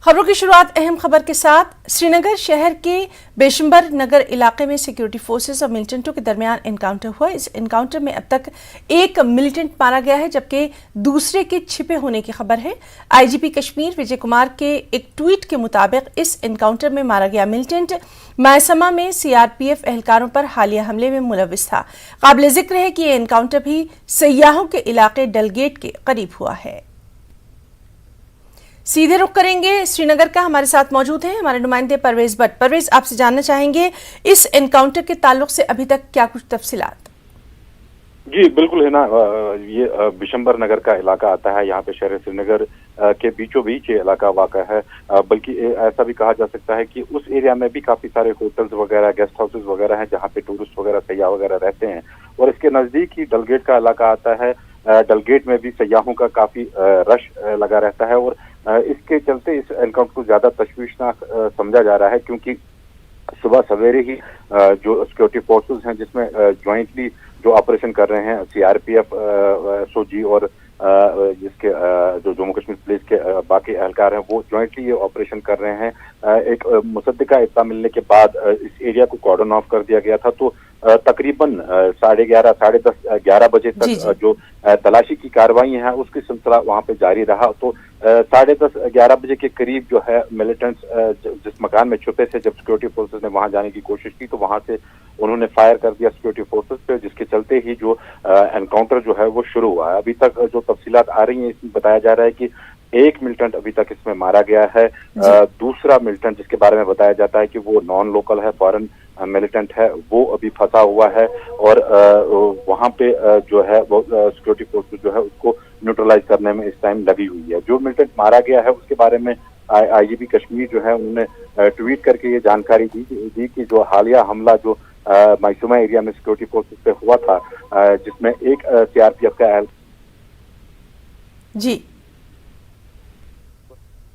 खबरों की शुरुआत अहम खबर के साथ। श्रीनगर शहर के बेशंबर नगर इलाके में सिक्योरिटी फोर्सेस और मिलिटेंटों के दरमियान एनकाउंटर हुआ। इस एनकाउंटर में अब तक एक मिलिटेंट मारा गया है, जबकि दूसरे के छिपे होने की खबर है। आईजीपी कश्मीर विजय कुमार के एक ट्वीट के मुताबिक इस एनकाउंटर में मारा गया मिलिटेंट मायसमा में सीआरपीएफ एहलकारों पर हालिया हमले में मुलविस था। काबिल जिक्र है कि यह एनकाउंटर भी सयाहों के इलाके डलगेट के करीब हुआ है। सीधे रुख करेंगे श्रीनगर का। हमारे साथ मौजूद हैं हमारे नुमाइंदे परवेज भट्ट। परवेज, आपसे जानना चाहेंगे इस एनकाउंटर के ताल्लुक से अभी तक क्या कुछ तफसीलात? जी बिल्कुल है ना, ये बिशंबर नगर का इलाका आता है। यहाँ पे शहर श्रीनगर के बीचों बीच ये इलाका वाक़ा है। बल्कि ऐसा भी कहा जा सकता है कि उस एरिया में भी काफी सारे होटल्स वगैरह, गेस्ट हाउसेज वगैरह हैं जहाँ पे टूरिस्ट वगैरह, सयाह वगैरह रहते हैं। और इसके नजदीक ही डलगेट का इलाका आता है। डलगेट में भी सयाहों का काफी रश लगा रहता है और इसके चलते इस एनकाउंटर को ज्यादा तशवीशनाक समझा जा रहा है, क्योंकि सुबह सवेरे ही जो सिक्योरिटी फोर्सेस हैं जिसमें ज्वाइंटली जो ऑपरेशन कर रहे हैं सीआरपीएफ, एसओजी और जिसके जो जम्मू कश्मीर पुलिस के बाकी एहलकार हैं, वो ज्वाइंटली ये ऑपरेशन कर रहे हैं। एक मुसद्दिका इत्तला मिलने के बाद इस एरिया को कॉर्डन ऑफ कर दिया गया था। तो तकरीबन 11:30, 10:30, 11 बजे तक जो तलाशी की कार्रवाई है उसकी सिलसिला वहां पे जारी रहा। तो 10:30, 11 बजे के करीब जो है मिलिटेंट्स जिस मकान में छुपे थे, जब सिक्योरिटी फोर्सेस ने वहां जाने की कोशिश की तो वहां से उन्होंने फायर कर दिया सिक्योरिटी फोर्सेस पे, जिसके चलते ही जो एनकाउंटर जो है वो शुरू हुआ है। अभी तक जो तफसीलात आ रही हैं इसमें बताया जा रहा है कि एक मिलिटेंट अभी तक इसमें मारा गया है। दूसरा मिलिटेंट जिसके बारे में बताया जाता है कि वो नॉन लोकल है, फॉरेन मिलिटेंट है, वो अभी फंसा हुआ है और वहां पे जो है वो सिक्योरिटी फोर्सेस जो है उसको न्यूट्रलाइज करने में इस टाइम लगी हुई है। जो मिलिटेंट मारा गया है उसके बारे में आईजीपी कश्मीर जो है उन्होंने ट्वीट करके ये जानकारी दी कि जो हालिया हमला जो मायसूमा एरिया में सिक्योरिटी फोर्सेस पे हुआ था, जिसमें एक सीआरपीएफ का जी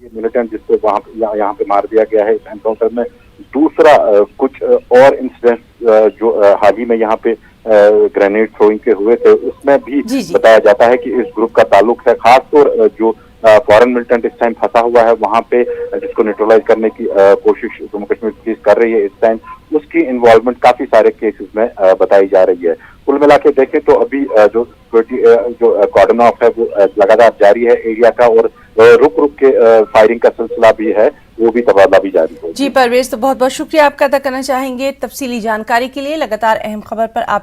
ये मिलिटेंट जिसको वहां यहाँ पे मार दिया गया है इस एनकाउंटर में। दूसरा कुछ और इंसिडेंट जो हाल ही में यहाँ पे ग्रेनेड थ्रोइंग के हुए थे उसमें भी बताया जाता है कि इस ग्रुप का ताल्लुक है। खासतौर जो फॉरेन मिलिटेंट इस टाइम फंसा हुआ है वहां पे, जिसको न्यूट्रलाइज करने की कोशिश जम्मू कश्मीर पुलिस कर रही है इस टाइम, उसकी इन्वॉल्वमेंट काफी सारे केसेस में बताई जा रही है। कुल मिला के देखें तो अभी जो सिक्योरिटी जो कॉर्डन ऑफ है वो लगातार जारी है एरिया का, और रुक रुक के फायरिंग का सिलसिला भी है, वो भी तबादला भी जारी है। जी परवेज, तो बहुत बहुत शुक्रिया आपका अदा करना चाहेंगे तफसीली जानकारी के लिए। लगातार अहम खबर पर आप